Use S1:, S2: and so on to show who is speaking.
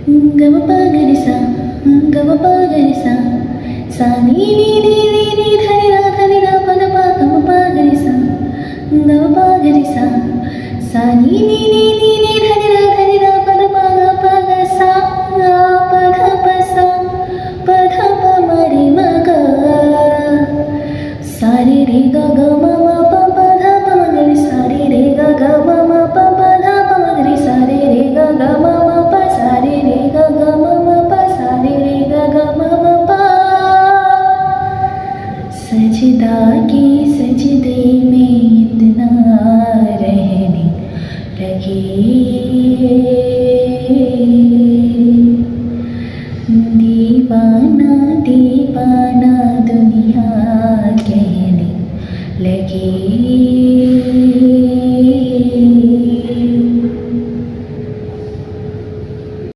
S1: गम पगरि सा गम पगरि सा सा नी नी नी नी नी धनि रा पद पा गम पगरि सा गम पगरि सा नी नी नी नी नी धनि रा पद पा ग प ग सा प ध प सा प ध प म रे म ग सा रे रे ग ग म म प प ध प म ग रे सा रे रे ग ग म म प प ध प म ग रे सा रे रे ग ग म म प सा रे रे ग ग म म प सा रे रे ग ग म म प सजदा के सजदे में इतना रहने लगे दीवाना दीवाना दुनिया कहने लगे।